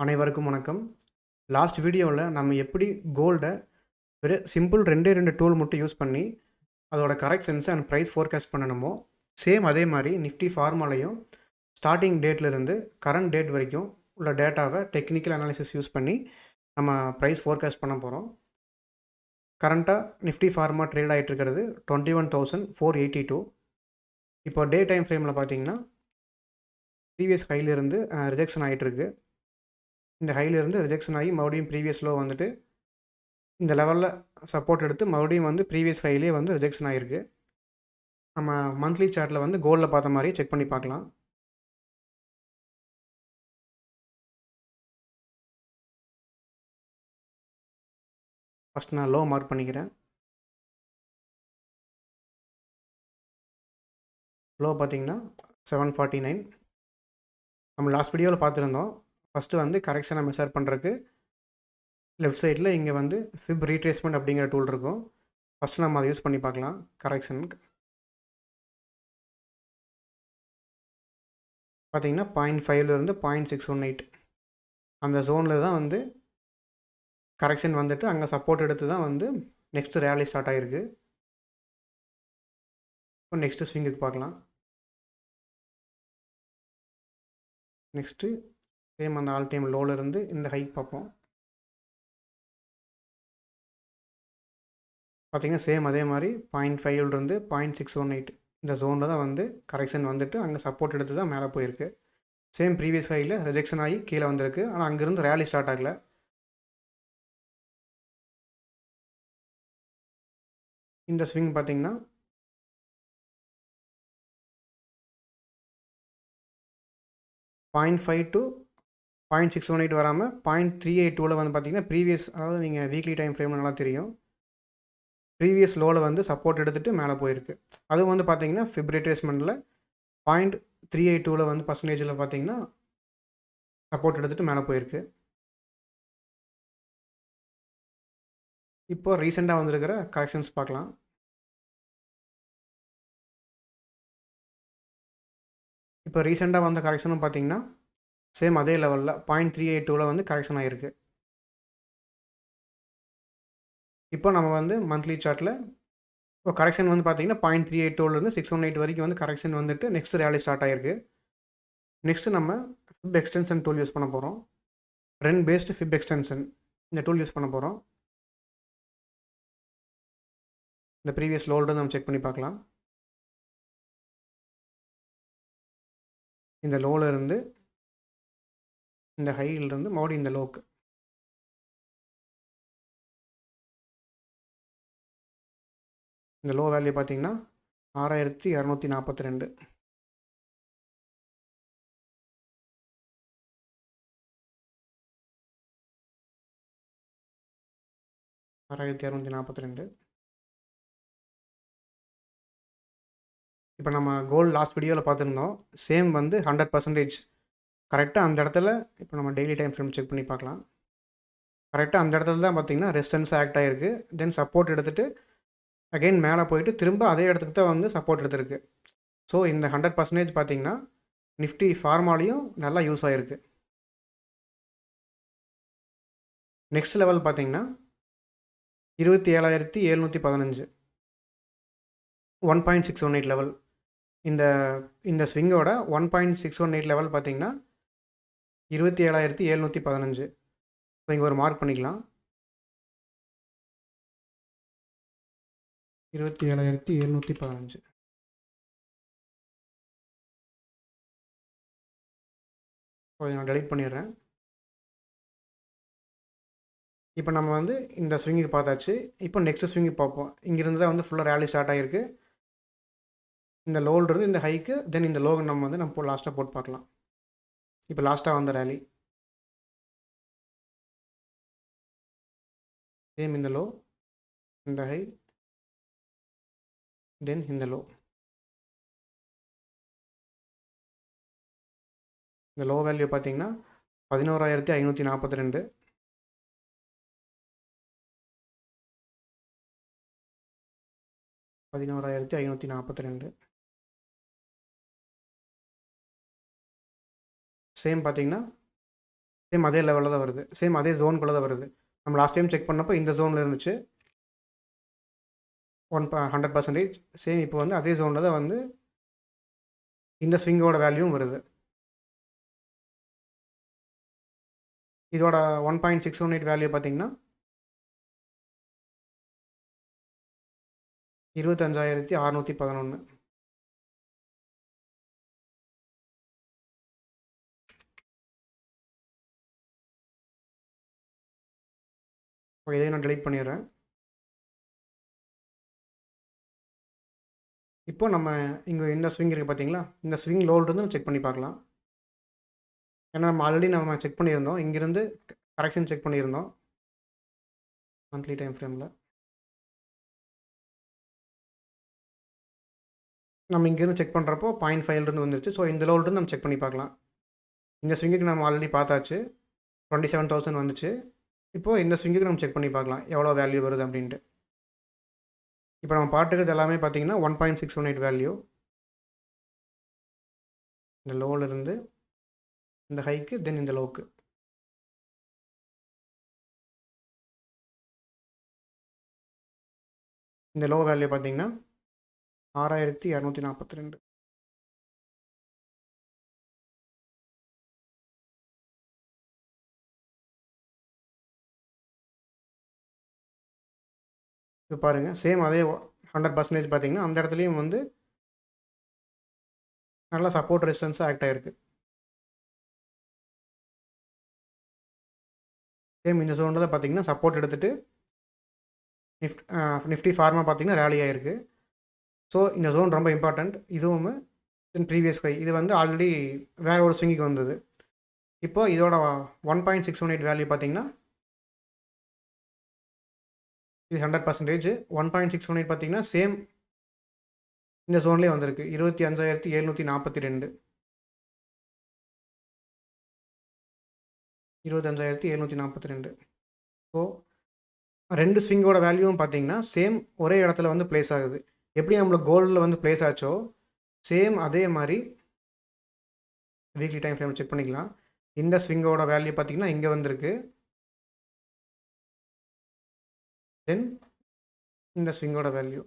அனைவருக்கும் வணக்கம். லாஸ்ட் வீடியோவில் நம்ம எப்படி கோல்டை சிம்பிள் 2 டூல் மட்டும் யூஸ் பண்ணி அதோட கரெக்ஷன்ஸ் அண்ட் ப்ரைஸ் ஃபோர்காஸ்ட் பண்ணணுமோ, சேம் அதே மாதிரி நிஃப்டி ஃபார்மாலையும் ஸ்டார்டிங் டேட்லேருந்து கரண்ட் டேட் வரைக்கும் உள்ள டேட்டாவை டெக்னிக்கல் அனாலிசிஸ் யூஸ் பண்ணி நம்ம ப்ரைஸ் ஃபோர்காஸ்ட் பண்ண போகிறோம். கரண்ட்டாக நிஃப்டி ஃபார்மா ட்ரேட் ஆகிட்டு இருக்கிறது 21,482. இப்போ டே டைம் ஃப்ரேமில் பார்த்தீங்கன்னா ப்ரீவியஸ் ஹையிலிருந்து ரிஜெக்ஷன் ஆகிட்டு இருக்கு. இந்த ஹையிலிருந்து ரிஜெக்ஷன் ஆகி மறுபடியும் ப்ரீவியஸ் லோ வந்துட்டு இந்த லெவலில் சப்போர்ட் எடுத்து மறுபடியும் வந்து ப்ரீவியஸ் ஹையிலே வந்து ரிஜெக்ஷன் ஆகிருக்கு. நம்ம மந்த்லி சார்ட்டில் வந்து கோல்டில் பார்த்த மாதிரி செக் பண்ணி பார்க்கலாம். ஃபஸ்ட் நான் லோ மார்க் பண்ணிக்கிறேன். லோ பார்த்தீங்கன்னா 749. நம்ம லாஸ்ட் வீடியோவில் பார்த்துருந்தோம். ஃபஸ்ட்டு வந்து கரெக்ஷனை மெஷர் பண்ணுறதுக்கு லெஃப்ட் சைடில் இங்கே வந்து ஃபிப் ரீட்ரேஸ்மெண்ட் அப்படிங்கிற டூல் இருக்கும். ஃபஸ்ட்டு நம்ம அதை யூஸ் பண்ணி பார்க்கலாம். கரெக்ஷனுக்கு பார்த்தீங்கன்னா 0.5லேருந்து 0.618 அந்த ஜோனில் தான் வந்து கரெக்ஷன் வந்துட்டு அங்கே சப்போர்ட் எடுத்து தான் வந்து நெக்ஸ்ட்டு ரேலி ஸ்டார்ட் ஆகிருக்கு. இப்போ நெக்ஸ்ட்டு ஸ்விங்குக்கு பார்க்கலாம். நெக்ஸ்ட்டு சேம் அந்த ஆல் டைம் லோவிலேருந்து இந்த ஹைக் பார்ப்போம். பார்த்திங்கன்னா சேம் அதே மாதிரி 0.5லேருந்து 0.618 இந்த ஜோனில் தான் வந்து கரெக்ஷன் வந்துட்டு அங்கே சப்போர்ட் எடுத்து தான் மேலே போயிருக்கு. சேம் ப்ரீவியஸ் ஹையில் ரிஜெக்ஷன் ஆகி கீழே வந்திருக்கு. ஆனால் அங்கேருந்து ரேலி ஸ்டார்ட் ஆகலை. இந்த ஸ்விங் பார்த்திங்கன்னா 0.5 to 0.618 வராமல் 0.382 வந்து பார்த்திங்கன்னா ப்ரீவியஸ், அதாவது நீங்கள் வீக்லி டைம் ஃப்ரேமில் நல்லா தெரியும், ப்ரீவியஸ் லோவில் வந்து சப்போர்ட் எடுத்துகிட்டு மேலே போயிருக்கு. அதுவும் வந்து பார்த்திங்கன்னா ஃபிப் ரீட்ரேஸ்மெண்ட்டில் 0.382 வந்து பர்சன்டேஜில் பார்த்திங்கன்னா சப்போர்ட் எடுத்துகிட்டு மேலே போயிருக்கு. இப்போ ரீசெண்டாக வந்திருக்கிற கரெக்ஷன்ஸ் பார்க்கலாம். இப்போ ரீசெண்டாக வந்த கரெக்ஷனும் பார்த்திங்கன்னா சேம் அதே லெவலில் 0.382 வந்து கரெக்ஷன் ஆகிருக்கு. இப்போ நம்ம வந்து மந்த்லி சார்ட்டில் இப்போ கரெக்ஷன் வந்து பார்த்திங்கன்னா 0.382லேருந்து 618 வரைக்கும் வந்து கரெக்ஷன் வந்துட்டு நெக்ஸ்ட் ரேலி ஸ்டார்ட் ஆகிருக்கு. நெக்ஸ்ட்டு நம்ம ஃபிப் எக்ஸ்டென்ஷன் டூல் யூஸ் பண்ண போகிறோம். ட்ரெண்ட் பேஸ்டு ஃபிப் எக்ஸ்டென்ஷன் இந்த டூல் யூஸ் பண்ண போகிறோம். இந்த ப்ரீவியஸ் லோல்டு நம்ம செக் பண்ணி பார்க்கலாம். இந்த லோவில் இருந்து இந்த ஹையிலிருந்து மறுபடியும் இந்த லோக்கு இந்த லோ வேல்யூ பார்த்தீங்கன்னா 6242. இப்போ நம்ம கோல்டு லாஸ்ட் வீடியோவில் பார்த்துருந்தோம். சேம் வந்து 100% கரெக்டாக அந்த இடத்துல இப்போ நம்ம டெய்லி டைம் ஃப்ரேம் செக் பண்ணி பார்க்கலாம். கரெக்டாக அந்த இடத்துல தான் பார்த்திங்கன்னா ரெசிஸ்டன்ஸ் ஆக்ட் ஆகிருக்கு. தென் சப்போர்ட் எடுத்துகிட்டு அகெயின் மேலே போயிட்டு திரும்ப அதே இடத்துக்கு தான் வந்து சப்போர்ட் எடுத்துருக்கு. ஸோ இந்த 100% பார்த்திங்கன்னா நிஃப்டி ஃபார்மாலையும் நல்லா யூஸ் ஆகிருக்கு. நெக்ஸ்ட் லெவல் பார்த்திங்கன்னா 27,715 1.618 லெவல். இந்த ஸ்விங்கோட 1.618 லெவல் பார்த்திங்கன்னா 27,715. ஸோ இங்கே ஒரு மார்க் பண்ணிக்கலாம். 27,715. ஸோ நான் டெலிட் பண்ணிடுறேன். இப்போ நம்ம வந்து இந்த ஸ்விங்குக்கு பார்த்தாச்சு. இப்போ நெக்ஸ்ட் ஸ்விங்குக்கு பார்ப்போம். இங்கேருந்து தான் வந்து ஃபுல்லாக ரேலி ஸ்டார்ட் ஆகிருக்கு. இந்த லோல்டு இந்த ஹைக்கு, தென் இந்த லோவை நம்ம லாஸ்ட்டாக போட்டு பார்க்கலாம். இப்போ லாஸ்ட்டாக வந்த ரேலி சேம் இந்த லோ, இந்த ஹை, தென் இந்த லோ. இந்த லோ வேல்யூ பார்த்தீங்கன்னா 11,542. சேம் பார்த்தீங்கன்னா சேம் அதே லெவலில் தான் வருது, சேம் அதே ஜோனுக்குள்ளே தான் வருது. நம்ம லாஸ்ட் டைம் செக் பண்ணப்போ இந்த ஜோனில் இருந்துச்சு 100%. சேம் இப்போ வந்து அதே ஜோனில் தான் வந்து இந்த ஸ்விங்கோட வேல்யூவும் வருது. இதோட 1.618 வேல்யூ பார்த்தீங்கன்னா 25,611. ஓகே, இதையும் நான் டெலீட் பண்ணிடுறேன். இப்போ நம்ம இங்கே இந்த ஸ்விங் இருக்குது பார்த்தீங்களா, இந்த ஸ்விங் லோல்ருந்து செக் பண்ணி பார்க்கலாம். ஏன்னா நம்ம ஆல்ரெடி நம்ம செக் பண்ணியிருந்தோம், இங்கேருந்து கரெக்ஷன் செக் பண்ணியிருந்தோம் மந்த்லி டைம் ஃப்ரேமில். நம்ம இங்கேருந்து செக் பண்ணுறப்போ 0.5 வந்துருச்சு. ஸோ இந்த லெவல்லேருந்து நம்ம செக் பண்ணி பார்க்கலாம். இந்த ஸ்விங்குக்கு நம்ம ஆல்ரெடி பார்த்தாச்சு, 27,000 வந்துச்சு. இப்போது இந்த ஸ்விங்குக்கு நம்ம செக் பண்ணி பார்க்கலாம் எவ்வளோ வேல்யூ வருது அப்படின்ட்டு. இப்போ நம்ம பார்த்துக்கிறது எல்லாமே பார்த்தீங்கன்னா 1.618 வேல்யூ. இந்த லோவிலிருந்து இந்த ஹைக்கு, தென் இந்த லோவுக்கு. இந்த லோ வேல்யூ பார்த்தீங்கன்னா 6,242. இப்போ பாருங்கள், சேம் அதே 100% பார்த்தீங்கன்னா அந்த இடத்துலையும் வந்து நல்லா சப்போர்ட் ரெசிஸ்டன்ஸாக ஆக்ட் ஆகிருக்கு. சேம் இந்த ஜோனில் தான் பார்த்தீங்கன்னா சப்போர்ட் எடுத்துகிட்டு நிஃப்டி ஃபார்மா பார்த்தீங்கன்னா ரேலி ஆகிருக்கு. ஸோ இந்த ஜோன் ரொம்ப இம்பார்ட்டண்ட். இதுவும் தென் ப்ரீவியஸ் ஹை, இது வந்து ஆல்ரெடி வேறு ஒரு ஸ்விங்குக்கு வந்தது. இப்போ இதோட 1.618 வேல்யூ பார்த்தீங்கன்னா இது 100%. 1.618 பார்த்தீங்கன்னா சேம் இந்த ஜோன்லேயே வந்திருக்கு 25,742. 25,742. ஸோ ரெண்டு ஸ்விங்கோட வேல்யூவும் பார்த்தீங்கன்னா சேம் ஒரே இடத்துல வந்து ப்ளேஸ் ஆகுது. எப்படி நம்மளுக்கு கோல்டில் வந்து ப்ளேஸ் ஆச்சோ சேம் அதே மாதிரி வீக்லி டைம் ஃப்ரேம் செக் பண்ணிக்கலாம். இந்த ஸ்விங்கோட வேல்யூ பார்த்தீங்கன்னா இங்கே வந்திருக்கு, தென் இந்த ஸ்விங்கோட வேல்யூ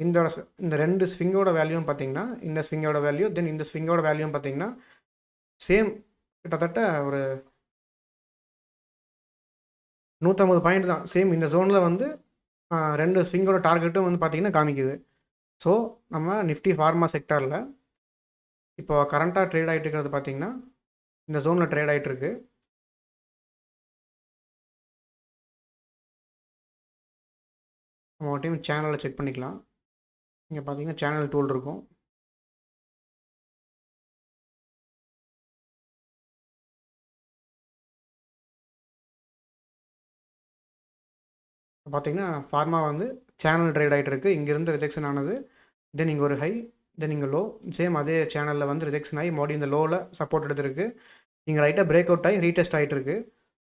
இந்த ரெண்டு ஸ்விங்கோட வேல்யூவும் பார்த்தீங்கன்னா இந்த ஸ்விங்கோட வேல்யூ, தென் இந்த ஸ்விங்கோட வேல்யூவும் பார்த்தீங்கன்னா சேம் கிட்டத்தட்ட ஒரு 150 பாயிண்ட் தான். சேம் இந்த ஜோனில் வந்து ரெண்டு ஸ்விங்கோட டார்கெட்டும் வந்து பார்த்தீங்கன்னா காமிக்குது. ஸோ நம்ம நிஃப்டி ஃபார்மா செக்டாரில் இப்போ கரண்ட்டாக ட்ரேட் ஆகிட்டு இருக்கிறது பார்த்தீங்கன்னா இந்த ஜோனில் ட்ரேட் ஆகிட்டு இருக்கு. நம்ம ஒரு டைம் சேனலில் செக் பண்ணிக்கலாம். இங்கே பார்த்தீங்கன்னா சேனல் டூல் இருக்கும். பார்த்தீங்கன்னா ஃபார்மா வந்து சேனல் ட்ரேட் ஆகிட்டு இருக்குது. இங்கேருந்து ரிஜெக்ஷன் ஆனது, தென் இங்கே ஒரு ஹை, தென் இங்கே லோ. சேம் அதே சேனலில் வந்து ரிஜெக்ஷன் ஆகி மறுபடியும் இந்த லோவில் சப்போர்ட் எடுத்துருக்கு. இங்கே ரைட்டாக பிரேக் அவுட் ஆகி ரீடெஸ்ட் ஆகிட்டு இருக்கு.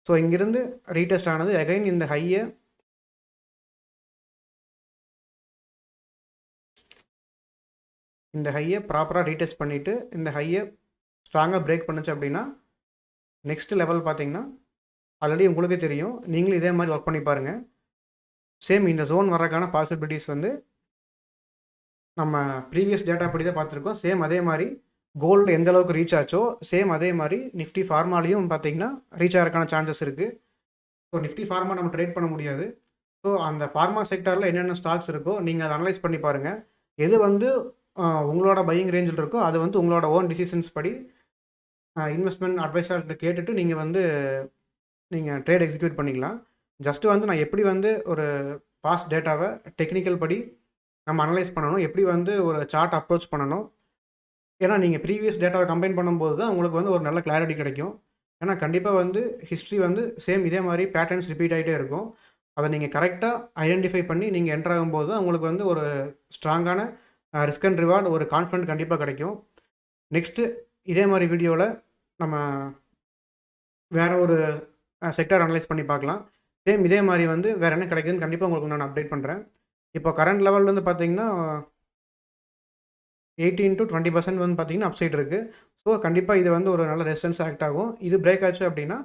ஸோ இங்கேருந்து ரீடெஸ்ட் ஆனது அகைன் இந்த ஹையை ப்ராப்பராக ரீடெஸ்ட் பண்ணிவிட்டு இந்த ஹையை ஸ்ட்ராங்காக பிரேக் பண்ணுச்சு அப்படின்னா நெக்ஸ்ட் லெவல் பார்த்தீங்கன்னா ஆல்ரெடி உங்களுக்கே தெரியும், நீங்களும் இதே மாதிரி ஒர்க் பண்ணி பாருங்கள். சேம் இந்த ஜோன் வர்றதுக்கான பாசிபிலிட்டிஸ் வந்து நம்ம ப்ரீவியஸ் டேட்டா படி தான் பார்த்துருக்கோம். சேம் அதே மாதிரி கோல்டு எந்த அளவுக்கு ரீச் ஆச்சோ சேம் அதே மாதிரி நிஃப்டி ஃபார்மாலையும் பார்த்தீங்கன்னா ரீச் ஆகிறதுக்கான சான்சஸ் இருக்குது. ஸோ நிஃப்டி ஃபார்மா நம்ம ட்ரேட் பண்ண முடியாது. ஸோ அந்த ஃபார்மா செக்டாரில் என்னென்ன ஸ்டாக்ஸ் இருக்கோ நீங்கள் அதை அனலைஸ் பண்ணி பாருங்கள். எது வந்து உங்களோட பையிங் ரேஞ்சில் இருக்கோ அது வந்து உங்களோட ஓன் டிசிஷன்ஸ் படி இன்வெஸ்ட்மெண்ட் அட்வைசர்கிட்ட கேட்டுட்டு நீங்கள் ட்ரேட் எக்ஸிக்யூட் பண்ணிக்கலாம். ஜஸ்ட்டு வந்து நான் எப்படி வந்து ஒரு பாஸ்ட் டேட்டாவை டெக்னிக்கல் படி நம்ம அனலைஸ் பண்ணணும், எப்படி வந்து ஒரு சார்ட் அப்ரோச் பண்ணணும். ஏன்னா நீங்கள் ப்ரீவியஸ் டேட்டாவை கம்பைன் பண்ணும்போது தான் உங்களுக்கு வந்து ஒரு நல்ல கிளாரிட்டி கிடைக்கும். ஏன்னா கண்டிப்பாக வந்து ஹிஸ்ட்ரி வந்து சேம் இதே மாதிரி பேட்டர்ன்ஸ் ரிப்பீட் ஆகிட்டே இருக்கும். அதை நீங்கள் கரெக்டாக ஐடென்டிஃபை பண்ணி நீங்கள் என்டர் ஆகும்போது தான் உங்களுக்கு வந்து ஒரு ஸ்ட்ராங்கான ரிஸ்க் அண்ட் ரிவார்டு, ஒரு கான்ஃபிடென்ட் கண்டிப்பாக கிடைக்கும். நெக்ஸ்ட்டு இதே மாதிரி வீடியோவில் நம்ம வேறு ஒரு செக்டார் அனலைஸ் பண்ணி பார்க்கலாம். சேம் இதே மாதிரி வந்து வேறு என்ன கிடைக்குதுன்னு கண்டிப்பாக உங்களுக்கு நான் அப்டேட் பண்ணுறேன். இப்போ கரண்ட் லெவல்லேருந்து பார்த்தீங்கன்னா 18 to 20% வந்து பார்த்தீங்கன்னா அப்சைட் இருக்குது. ஸோ கண்டிப்பாக இது வந்து ஒரு நல்ல ரெசிஸ்டன்ஸ் ஆக்ட் ஆகும். இது பிரேக் ஆச்சு அப்படின்னா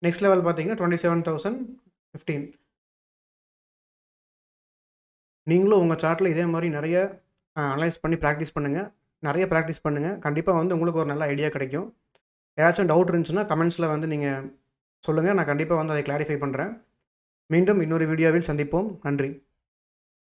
நெக்ஸ்ட் லெவல் பார்த்தீங்கன்னா 27,015. நீங்களும் உங்கள் சார்ட்டில் இதே மாதிரி நிறைய அனலைஸ் பண்ணி ப்ராக்டிஸ் பண்ணுங்கள். நிறைய ப்ராக்டிஸ் பண்ணுங்கள். கண்டிப்பாக வந்து உங்களுக்கு ஒரு நல்ல ஐடியா கிடைக்கும். ஏதாச்சும் டவுட் இருந்துச்சுன்னா கமெண்ட்ஸில் வந்து நீங்கள் சொல்லுங்கள். நான் கண்டிப்பாக வந்து அதை கிளாரிஃபை பண்ணுறேன். மீண்டும் இன்னொரு வீடியோவில் சந்திப்போம். நன்றி.